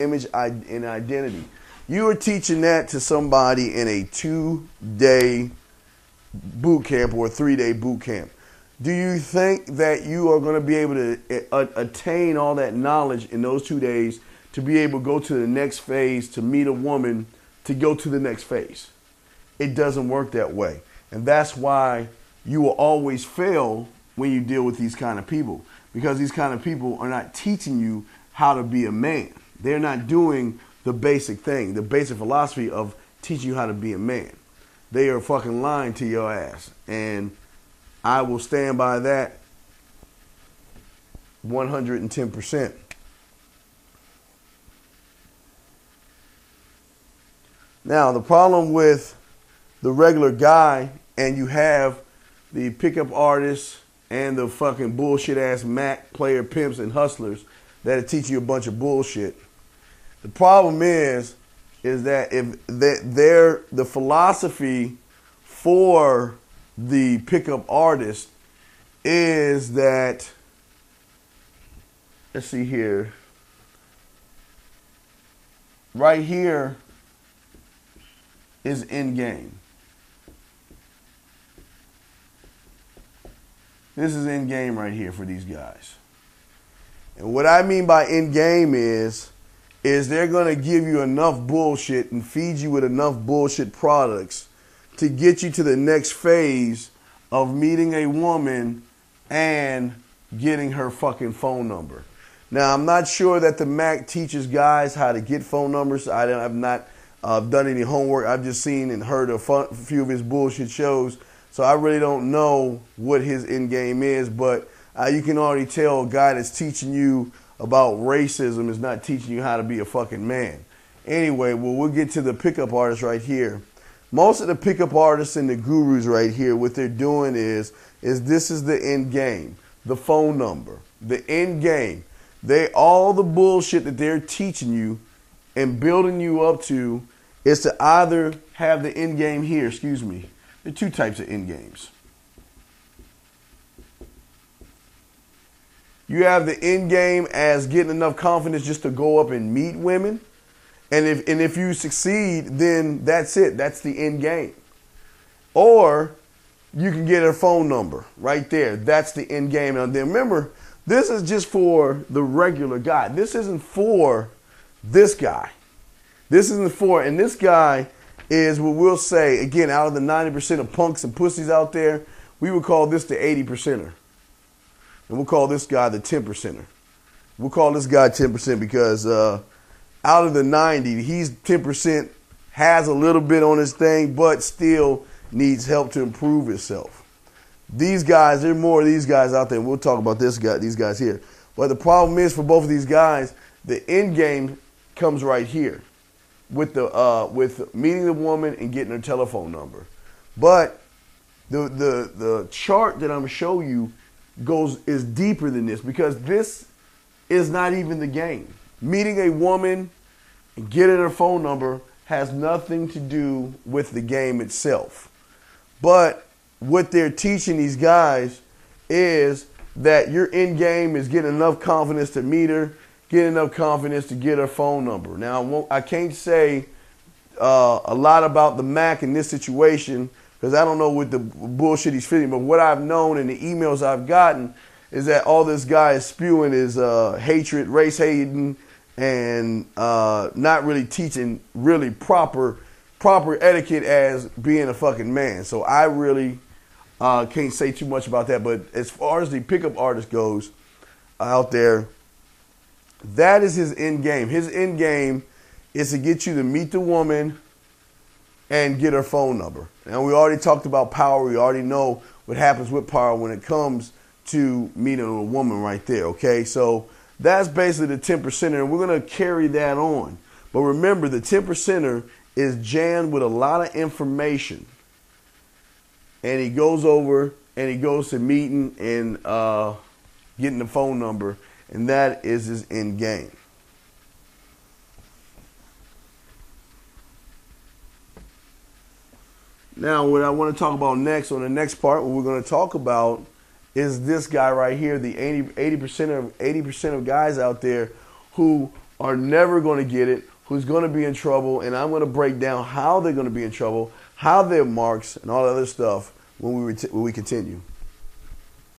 image and identity. You are teaching that to somebody in a 2-day boot camp or a 3-day boot camp. Do you think that you are going to be able to attain all that knowledge in those 2 days to be able to go to the next phase, to meet a woman, to go to the next phase? It doesn't work that way. And that's why you will always fail when you deal with these kind of people, because these kind of people are not teaching you how to be a man. They're not doing the basic thing, the basic philosophy of teaching you how to be a man. They are fucking lying to your ass. And I will stand by that 110%. Now, the problem with the regular guy, and you have the pickup artists and the fucking bullshit ass Mac player pimps and hustlers that'll teach you a bunch of bullshit. The problem is that if the philosophy for the pickup artist is that, let's see here, right here is end game. This is end game right here for these guys. And what I mean by end game is they're going to give you enough bullshit and feed you with enough bullshit products to get you to the next phase of meeting a woman and getting her fucking phone number. Now, I'm not sure that the Mac teaches guys how to get phone numbers. I've not done any homework. I've just seen and heard a few of his bullshit shows. So I really don't know what his end game is, but you can already tell a guy that's teaching you about racism is not teaching you how to be a fucking man. Anyway, we'll get to the pickup artists right here. Most of the pickup artists and the gurus right here, what they're doing is this is the end game, the phone number, the end game. All the bullshit that they're teaching you and building you up to is to either have the end game here, excuse me. There are two types of end games. You have the end game as getting enough confidence just to go up and meet women. And if you succeed, then that's it. That's the end game. Or you can get her phone number right there. That's the end game. Now, then remember, this is just for the regular guy. This isn't for this guy. This isn't for, and this guy is what we'll say, again, out of the 90% of punks and pussies out there, we would call this the 80%er. And we'll call this guy the 10%er. We'll call this guy 10% because out of the 90, he's 10%, has a little bit on his thing, but still needs help to improve himself. These guys, there are more of these guys out there, and we'll talk about these guys here. But the problem is for both of these guys, the end game comes right here with meeting the woman and getting her telephone number. But the chart that I'm going to show you is deeper than this, because this is not even the game. Meeting a woman and getting her phone number has nothing to do with the game itself. But what they're teaching these guys is that your end game is getting enough confidence to meet her, get enough confidence to get her phone number. Now, I can't say a lot about the Mac in this situation because I don't know what the bullshit he's fitting. But what I've known in the emails I've gotten is that all this guy is spewing is hatred, race hating, and not really teaching really proper etiquette as being a fucking man. So I really can't say too much about that. But as far as the pickup artist goes out there, that is his end game. His end game is to get you to meet the woman and get her phone number. Now, we already talked about power. We already know what happens with power when it comes to meeting a woman right there, okay? So that's basically the 10%er, and we're going to carry that on. But remember, the 10%er is jammed with a lot of information. And he goes over and he goes to meeting and getting the phone number, and that is his end game. Now, what I want to talk about next, on the next part, what we're going to talk about is this guy right here, the 80% of guys out there who are never going to get it, who's going to be in trouble, and I'm going to break down how they're going to be in trouble, how they're marks, and all that other stuff when we continue.